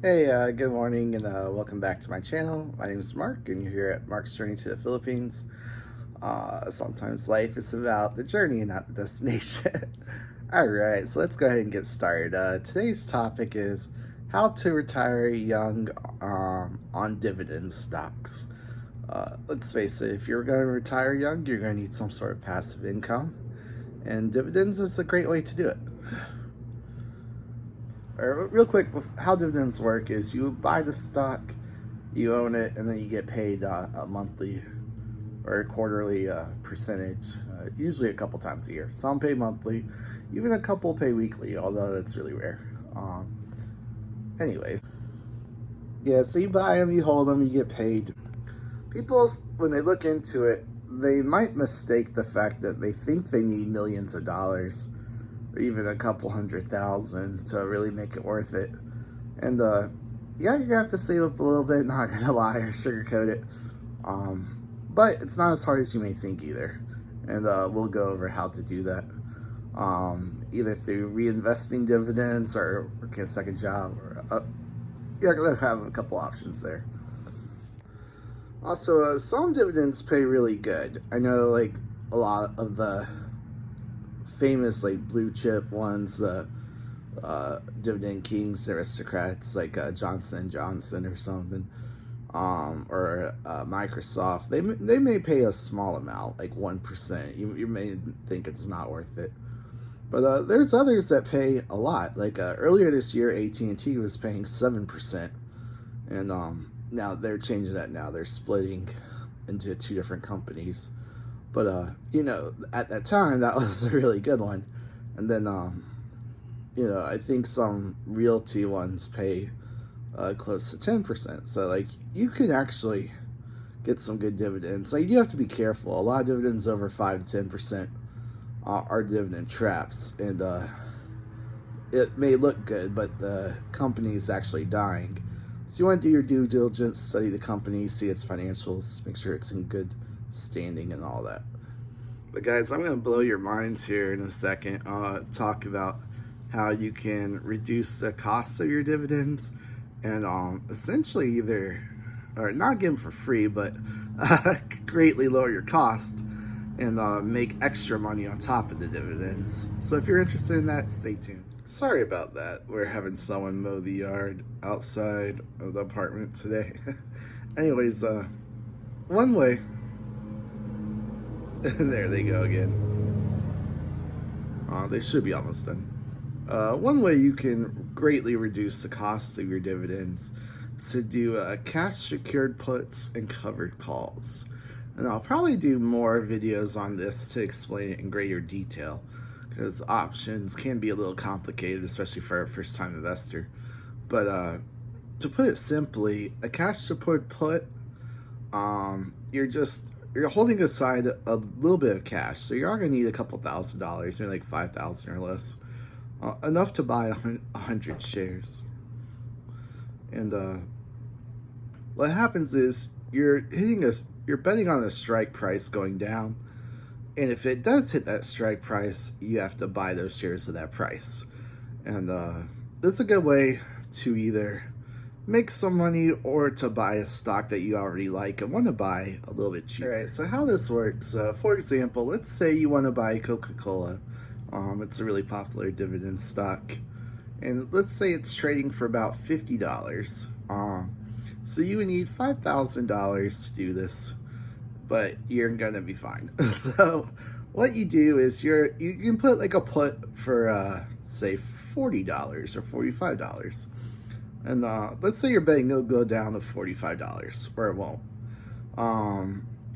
Hey, good morning and welcome back to my channel. My name is Mark and you're here at Mark's Journey to the Philippines. Sometimes life is about the journey and not the destination. Alright, so let's go ahead and get started. Today's topic is how to retire young on dividend stocks. Let's face it, if you're going to retire young, you're going to need some sort of passive income, and dividends is a great way to do it. Real quick, how dividends work is you buy the stock, you own it, and then you get paid a monthly or a quarterly percentage, usually a couple times a year. Some pay monthly, even a couple pay weekly, although that's really rare. Anyways, yeah, so you buy them, you hold them, you get paid. People, when they look into it, they might mistake the fact that they think they need millions of dollars or even a couple $100,000 to really make it worth it. And yeah, you're gonna have to save up a little bit, not gonna lie or sugarcoat it. But it's not as hard as you may think either. And we'll go over how to do that. Either through reinvesting dividends or working a second job, or you're gonna have a couple options there. Also, some dividends pay really good. I know, like, a lot of the famous, like, blue chip ones, the dividend kings, aristocrats, like Johnson & Johnson or something, or Microsoft, they may pay a small amount, like 1%. You may think it's not worth it. But there's others that pay a lot. Like earlier this year, AT&T was paying 7%. And now they're changing that now. They're splitting into two different companies. But, you know, at that time, that was a really good one. And then, you know, I think some realty ones pay close to 10%. So, like, you can actually get some good dividends. So, you do have to be careful. A lot of dividends over 5 to 10% are dividend traps. And it may look good, but the company is actually dying. So, you want to do your due diligence, study the company, see its financials, make sure it's in good standing and all that. But guys, I'm going to blow your minds here in a second. Talk about how you can reduce the cost of your dividends and essentially either, or not give them for free, but greatly lower your cost and make extra money on top of the dividends. So if you're interested in that, stay tuned. Sorry about that. We're having someone mow the yard outside of the apartment today. Anyways, one way. There they go again. They should be almost done. One way you can greatly reduce the cost of your dividends is to do cash secured puts and covered calls. And I'll probably do more videos on this to explain it in greater detail, because options can be a little complicated, especially for a first time investor. But to put it simply, a cash secured put, you're holding aside a little bit of cash, so you're not going to need a couple $1,000s, maybe like 5,000 or less, enough to buy 100 shares. And what happens is you're betting on a strike price going down, and if it does hit that strike price, you have to buy those shares at that price. And this is a good way to either make some money or to buy a stock that you already like and want to buy a little bit cheaper. All right, so how this works, for example, let's say you want to buy Coca-Cola. It's a really popular dividend stock, and let's say it's trading for about $50. So you would need $5,000 to do this, but you're gonna be fine. So what you do is you can put like a put for say $40 or $45. And let's say you're betting it'll go down to $45, or it won't.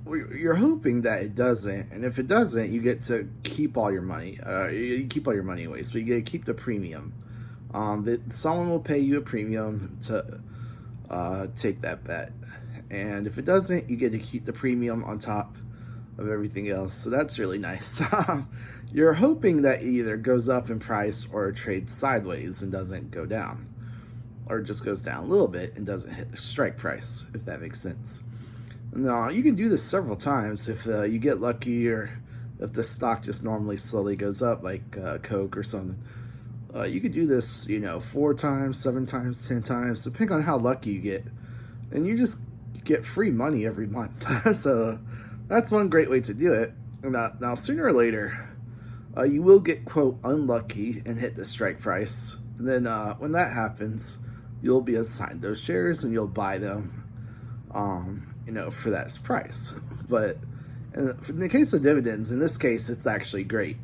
You're hoping that it doesn't, and if it doesn't, you get to keep all your money. You keep all your money away, so you get to keep the premium. Someone will pay you a premium to take that bet, and if it doesn't, you get to keep the premium on top of everything else. So that's really nice. You're hoping that it either goes up in price or trades sideways and doesn't go down, or just goes down a little bit and doesn't hit the strike price, if that makes sense. Now, you can do this several times if you get lucky, or if the stock just normally slowly goes up, like Coke or something. You could do this, 4 times, 7 times, 10 times, depending on how lucky you get, and you just get free money every month. So that's one great way to do it. Now sooner or later, you will get, quote, unlucky and hit the strike price. And then when that happens, you'll be assigned those shares and you'll buy them, for that price. But in the case of dividends, in this case, it's actually great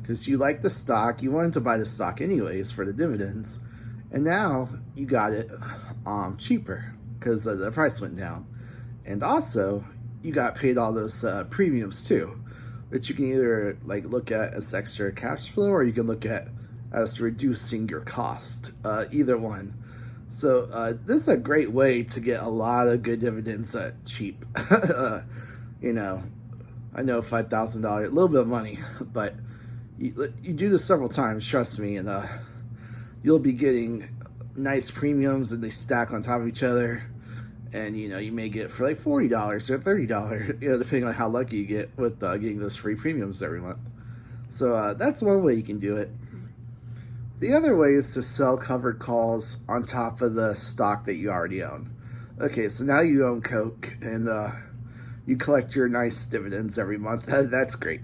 because you like the stock. You wanted to buy the stock anyways for the dividends. And now you got it cheaper because the price went down. And also, you got paid all those premiums too, which you can either look at as extra cash flow, or you can look at as reducing your cost. Either one. So this is a great way to get a lot of good dividends cheap. I know $5,000, a little bit of money, but you do this several times, trust me, and you'll be getting nice premiums, and they stack on top of each other. And you may get for like $40 or $30, depending on how lucky you get with getting those free premiums every month. So that's one way you can do it. The other way is to sell covered calls on top of the stock that you already own. Okay, so now you own Coke, and you collect your nice dividends every month. That's great.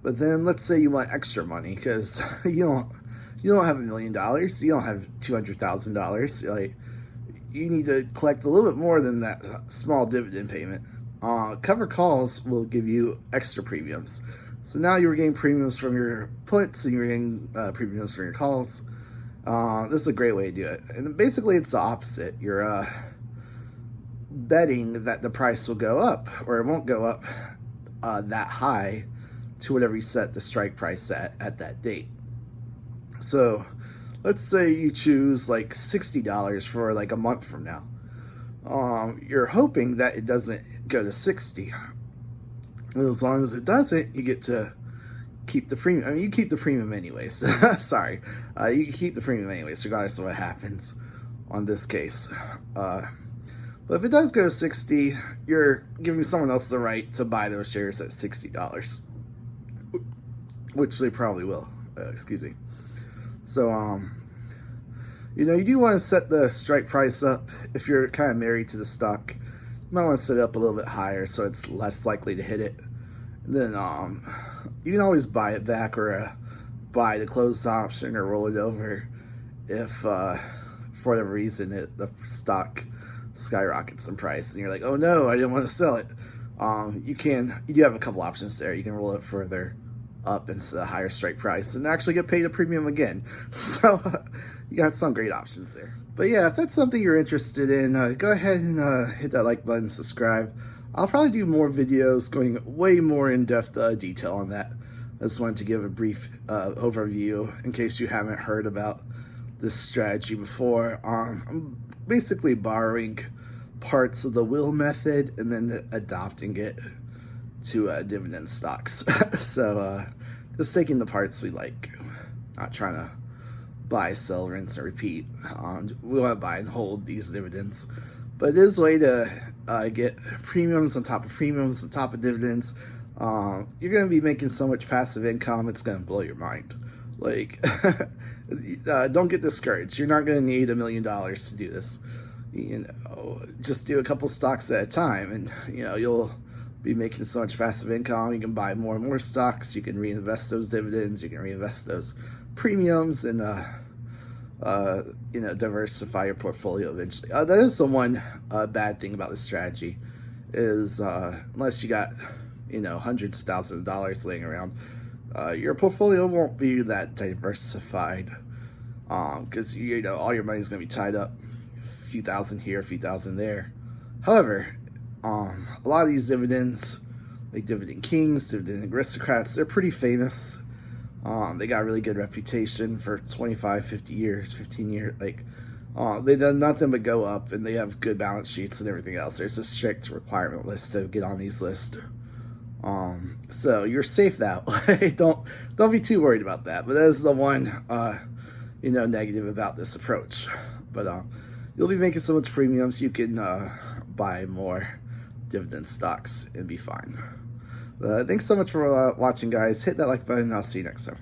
But then let's say you want extra money because you don't have $1 million, you don't have $200,000. You need to collect a little bit more than that small dividend payment. Covered calls will give you extra premiums. So now you're getting premiums from your puts and you're getting premiums from your calls. This is a great way to do it. And basically it's the opposite. You're betting that the price will go up, or it won't go up that high to whatever you set the strike price at that date. So let's say you choose like $60 for like a month from now. You're hoping that it doesn't go to 60. And as long as it doesn't, you get to keep the premium. I mean, you keep the premium anyways. Sorry. You can keep the premium anyways, regardless of what happens on this case. But if it does go to 60, you're giving someone else the right to buy those shares at $60. Which they probably will. Excuse me. So, you do want to set the strike price up. If you're kind of married to the stock, you might want to set it up a little bit higher so it's less likely to hit it. And then you can always buy it back, or buy the closed option, or roll it over if for whatever reason the stock skyrockets in price and you're like, oh no, I didn't want to sell it. You do have a couple options there. You can roll it further up into the higher strike price and actually get paid a premium again. So you got some great options there. But yeah, if that's something you're interested in, go ahead and hit that like button, subscribe. I'll probably do more videos going way more in-depth detail on that. I just wanted to give a brief overview in case you haven't heard about this strategy before. I'm basically borrowing parts of the wheel method and then adopting it to dividend stocks. So just taking the parts we like, not trying to buy, sell, rinse, and repeat. We want to buy and hold these dividends, but it is a way to get premiums on top of premiums on top of dividends. You're going to be making so much passive income, it's going to blow your mind. Don't get discouraged. You're not going to need $1 million to do this. Just do a couple stocks at a time, and you'll be making so much passive income. You can buy more and more stocks. You can reinvest those dividends. You can reinvest those premiums, and diversify your portfolio eventually. That is the one bad thing about this strategy, is unless you got hundreds of thousands of dollars laying around, your portfolio won't be that diversified, because all your money is going to be tied up, a few thousand here, a few thousand there. However, a lot of these dividends, like Dividend Kings, Dividend Aristocrats, they're pretty famous. They got a really good reputation for 25, 50 years, 15 years. They've done nothing but go up, and they have good balance sheets and everything else. There's a strict requirement list to get on these lists. So you're safe that way. Don't be too worried about that. But that is the one, negative about this approach. But you'll be making so much premiums, you can buy more dividend stocks and be fine. Thanks so much for watching, guys. Hit that like button, and I'll see you next time.